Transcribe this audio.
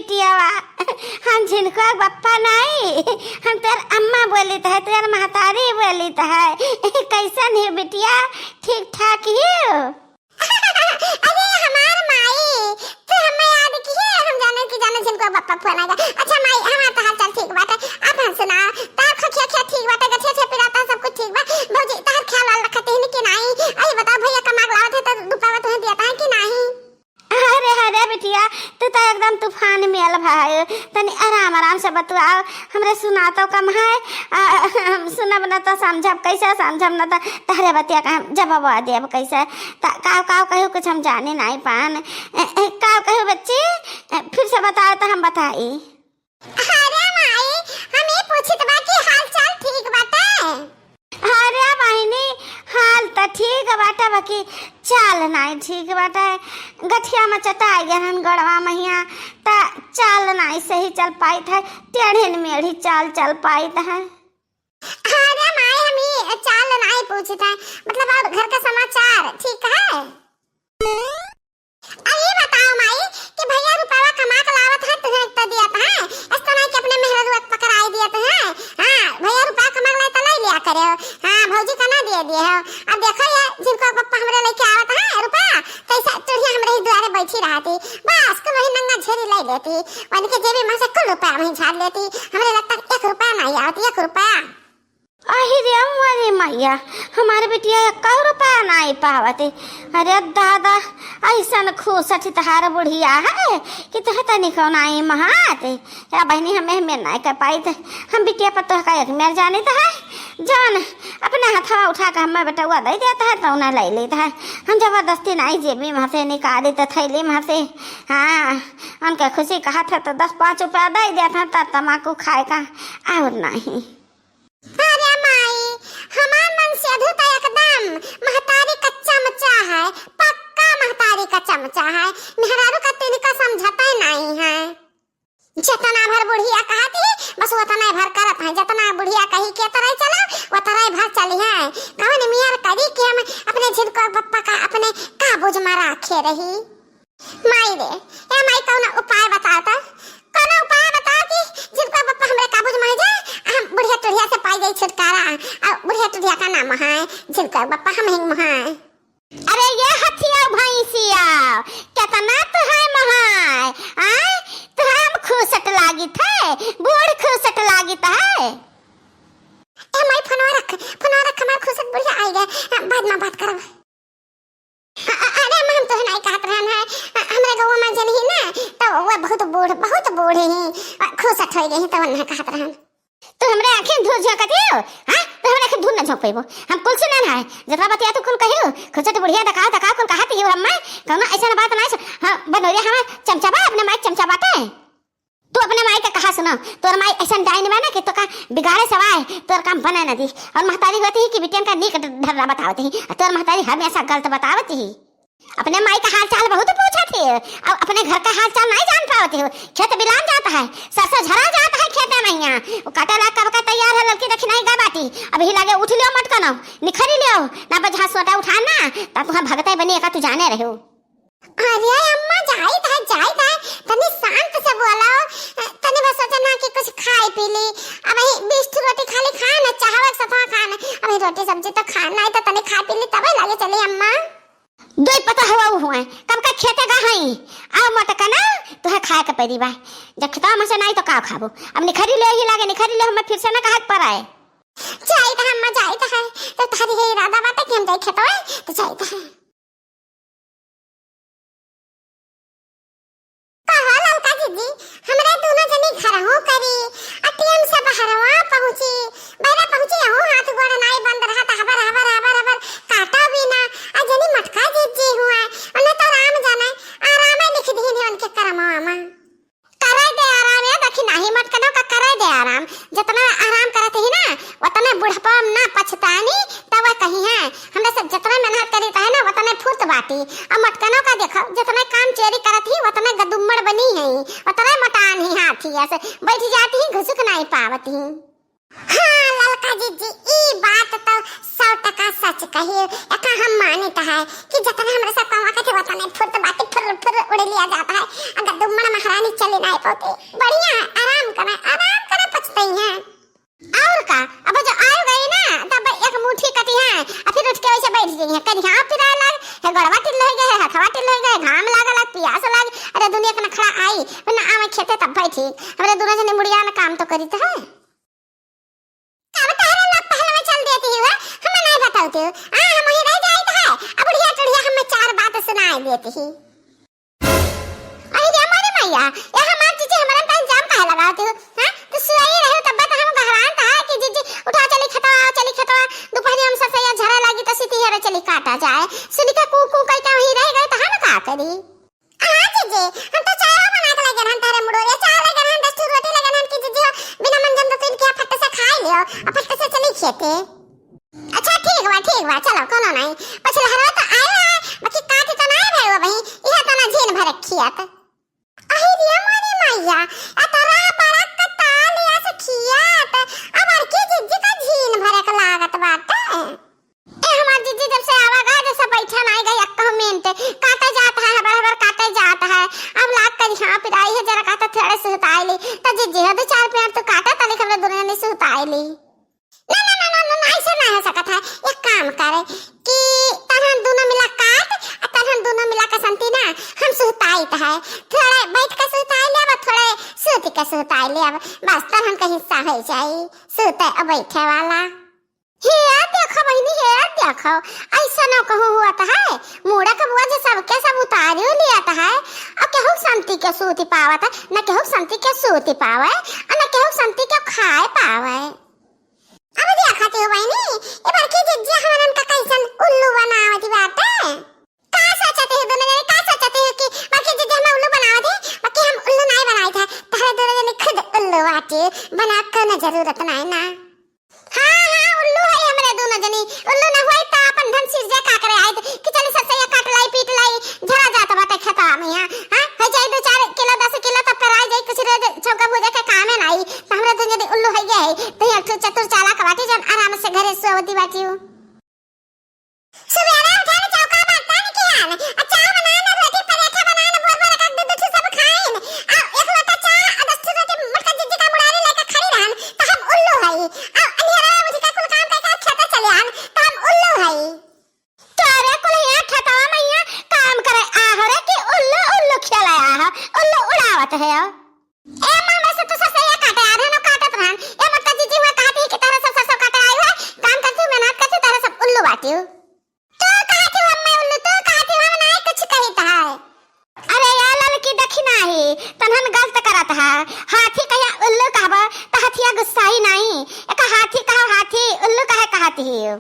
बिटियावा हम झिनका बप्पा नहीं, हम तेर अम्मा बोलित है, तेर महतारी बोलित है। कैसन है बिटिया, ठीक ठाक ही हो? अरे हमार माई तो हमें याद की है, हम जाने की जाने झिनका बप्पा फोन आएगा। अच्छा माई हमारा तो हाल चाल ठीक बात है, आप हम सुना तार खिया खिया ठीक बात है, गछे छे पिराता सब कुछ ठीक बा। भौजी तार ख्याल वाल रखते हैं कि नहीं? अरे बताओ भैया कमाग लावत है तो रुपया तुम्हें दिया है कि नहीं? अरे अरे बिटिया तू तो एकदम तूफान में आल भाई, तनी आराम आराम से बतुआओ, हमरे सुनातो कम है। सुनब न तो समझब कैसे, समझब न तो तहरे बतिया का जवाब देब कैसे। काव काव कहो कुछ हम जाने नहीं पान। काव कहो बच्ची फिर से बताओ तो हम बताई। अरे माई हम ये पूछत बा कि हाल चाल ठीक बाटे? अरे बहिनी हाल तो ठीक बाटे, बाकी चाल नहीं ठीक बाटे। गठिया में चटाई गहन गड़वा महिया ता चाल नहीं सही चल पाई था, टेढ़े मेढ़ी चाल चल पाई था। अरे माई हम ये चाल नहीं पूछत है, मतलब और घर का समाचार ठीक है? अरे बताओ माई कि भैया रुपया कमा के लावत है तुझे इतना दिया है, इस तरह के अपने मेहर पकड़ाई दिया है। हां भैया रुपया कमा ले तो नहीं लिया करे। हां भौजी का ना दे दिए हो। अब देखो ये जिनको पप्पा हमरे लेके आवत है रुपया, कैसा तुड़िया हमरे ही द्वारे बैठी रहती, बस को वही नंगा झेरी ले लेती, उनके जेबी में से कुल रुपया वहीं झाड़ लेती। हमरे लगता 1 रुपया नहीं आवती, 1 रुपया। अरे अरे मैया हमारे बिटिया 1 रुपया नहीं पावते। अरे दादा ऐसा खुश तहार बुढ़िया है कि तुह तनी कौन आई महाते या बहनी हमें नहीं कर पाई थे। हम बिटिया पर तो का मेर जाने तो है जान अपने हाथवा उठा कर हमें बेटुआ दे देता है तो उन्हें ले लेता है। हम जबरदस्ती नहीं जेबी में से निकाली तो थैली में से। हाँ उनके खुशी कहा था तो 10-5 रुपया दे देता था तम्बाकू खाए का और नहीं। अरे माई हमार मन से अधूता एकदम महतारी कच्चा मच्चा है, पक्का महतारी कच्चा मच्चा है। मेहरारू का तिनका समझता ही नहीं है। जितना भर बुढ़िया कहती बस उतना भर करत है, जितना बुढ़िया कही के तरह चलो उतना भर चली है। कौन मियार करी कि हम अपने झिनका बप्पा का अपने काबूज में रखे रही। माई रे ए माई कौन उपाय बताता, कौन उपाय बता कि झिनका बप्पा हमरे काबूज में जाए, हम बुढ़िया टुढ़िया से पाई जाए छुटकारा। और बुढ़िया टुढ़िया का नाम है झिनका बप्पा हम हिंग है। अरे ये हथिया भैंसिया कितना तो है महाय आय तो हम खुशट लागी थे, बूढ़ खुशट लागी है। ए माई फोन रख हमार खुशट बुढ़िया आई गए, बाद में बात करब। अरे हम तो नहीं कहत रहन है, हमरे गांव में जन ही ना तो वो बहुत बूढ़ ही खुशट हो गई तो नहीं कहत रहन। तो हमरे आंखें धूल झोंकती हो? हां तो हमरे आंखें धूल न झोंक पेबो, हम कुल सुनन है जकरा बतिया तू कुल कहियो खुशट बुढ़िया दका कुल कहती हो। हम कौनो ऐसा बात नहीं। हां बनोरिया हम चमचा बा अपने माई चमचा बाटे, तू अपने माई का कहा सुनो, तोर माई ऐसा डाइन बना कि तो का बिगाड़े सवाए तोर काम बना न दी। और महतारी होती है कि बिटियन का नीक ढर्रा बतावती ही, तोर महतारी हमेशा गलत बतावती ही। अपने माई का हाल चाल बहुत पूछती है और अपने घर का हाल चाल नहीं जान पाती हो। खेत बिलान जाता है, सरसों झरा जाता है खेत में, यहाँ वो काटा ला कब का तैयार है, लड़की रखी नहीं गा बाटी अभी लगे उठ लियो मटकनो निखरी लियो ना बजा सोटा उठाना ता तुहा भगते बनी का तू जाने रहे हो। अरे अम्मा जाई था तनी शांत से बोलो, तनी बस सोचा ना कि कुछ खाए पी ली। अब ही 20 रोटी खाली खाना चाहवा सफा खाना, अभी रोटी सब्जी तो खाना है तो तनी खा पी ली तब लगे चली। अम्मा दो पता हुआ कब का खेते का हई आओ मटकना तुहे खाए के पैदी बा, जब खता में से नहीं तो का खाबो। अब निखरी ले ही लागे निखरी ले हम फिर से ना कहत पर आए जाई था अम्मा जाई था तो थारी है इरादा बात कि हम जाई खेतो है तो जाई था। कहो ललका दीदी हमरे दोनों जनी घर हो करी अटियम से बहरवा पहुंची बैरा पहुंची हो, हाथ गोड़ नाई बंद रहा था हबर काटा भी ना अजनी मटका जी हुआ उन्हें तो राम जाने आराम लिख दी है उनके कर्मों में। करे दे आराम है देखी नहीं मटकनो का करे दे आराम, जितना आराम करते ही ना उतना बुढ़पा ना पछतानी तब वह कहीं है। हमने सब जितना मेहनत करी है ना उतना फुर्त बाटी। अब मटकनो का देखो जितना काम चोरी करत ही उतना गदुम्मड़ बनी है, उतना मटान ही हाथी ऐसे बैठ जाती ही घुसुक नहीं पावती। हाँ ललका जी ई बात तो 100 सौ टका सच कहियो एका हम मानित है कि जतना हमरा सब कमा के वतन फुर्त बाटी फुर उड़ लिया जाता है। अगर दुम्मन महारानी चले ना पाते बढ़िया है, आराम करे पछते हैं। और का अब जो आयो गई ना तब एक मुट्ठी कटी है और फिर उठ के वैसे बैठ गई है। कहीं हाथ पिरा लग है, गड़वा टिल लग गए, हथवा टिल लग गए, घाम लागल, प्यास लग, अरे दुनिया के नखरा आई वरना आवे खेते तब बैठी। हमरे दूर जने मुड़िया में काम तो करी तो है। अब तारे लोग पहले में चल देती है, हमें नहीं बताती हो। हम वहीं रह जाई तो है। अब बुढ़िया टुड़िया हमें चार बात सुनाई देती ही। अरे हमारे मैया ये हमार जीजी हमारा टाइम जाम काहे लगाती हो? हां तो सुई रहे तब तक हम घरान था कि जीजी उठा चली खतवा दोपहर हम ससैया झरा लगी तो सीती है चली काटा जाए। सुनिका कू कू कह के वहीं रह गए तो हम का करी? हां जीजी हम तो चाय बना के लेके हम तारे मुड़ोरे चाय लेके हम 10 रोटी लेके हम की जीजी बिना मंजन तो इनके फट से खा लियो और फट से चली खेते। अच्छा ठीक बा चलो कोनो नहीं पछला हरा तो आयो है बाकी काटे तो नहीं भइयो भाई इहा तो ना झीन भर रखियात। अरे हमारी मैया अतरा बड़ा कटा लिया से खियात अब और की जीजी का झीन भरे के लागत बाटे। ए हमार जीजी जब से आवा गा जैसा बैठा नहीं गई अक्का मिनट काटा जाता है हबर काटे जाता है। अब लाग कर हां पिराई है जरा काटा थोड़े से उतार ली तो जीजी हो दो चार पेड़ तो काटा तले हमरे दुनिया ने से उतार ली। ना ऐसा ना हो सकता है। एक काम करे कि तहन दोनों मिला काट और तहन दोनों मिला के संती ना हम सुताई है थोड़े बैठ के सुताई ले अब थोड़े सूत के सुताई ले अब बस तहन का हिस्सा हो जाए सूते और बैठे वाला। हे देखो बहनी हे देखो ऐसा न कहूं हुआ तो है मुड़ा का बुआ जो सबके सब उतारियो लिया तो है और केहू संती के सूती पावत है न केहू संती के सूती पावे और न केहू संती के खाए पावे। अब देखते हो बहनी ये बार की जिज्जी हमारन का कैसन उल्लू बनावती बात है। का सोचते हो दोनों जने का सोचते हो कि बाकी जिज्जी हमें उल्लू बनावती बाकी हम उल्लू नहीं बनाए थे तारे दोनों जने खुद उल्लू आती बना के न जरूरत नहीं ना। हां उल्लू है हमरे दोनों जनी उल्लू न होई त अपन धन सिर जे का करे आई कि चली ससैया काट लाई पीट लाई झरा जात बाटे खेता में हां है जाई 2-4 किलो 10 किलो तब पर आई जाई कुछ रे चौका भुजा के काम है नहीं त हमरे दोनों जनी उल्लू है गए तो एक चतुर चालाक बाटी जन आराम से घरे सोवती बाटी हो। सवेरे उठा के चौका बाता नहीं किया ना चाय बनाना रोटी पराठा बनाना बोर का दूध सब खाएं आ एक लोटा चाय और 10 रोटी मटका जिज्जी का मुड़ारी लेके खड़ी रहन तो हम उल्लू हई आ अंधेरा मुझे का कुल काम करके खेता चले आन तो हम उल्लू हई। तोरे कुल यहाँ खेतवा में यहाँ काम करे आहरे कि उल्लू उल्लू खेला आहा उल्लू उड़ावत है। ए मामा से तो ससैया काटे आ रहन काटत रहन ए मत जीजी हुआ कहती कि तारा सब काटे आई है काम करती मेहनत करती तारा सब उल्लू बाटी हो। तो कहती हूं मैं उल्लू तो कहती हूं हम नहीं कुछ कहता है। अरे यार लड़की देखी नहीं तनहन गलत करत है हाथी कहिया उल्लू कहबा त हथिया गुस्सा ही नहीं एक हाथी कहो हाथी उल्लू कहे कहती है।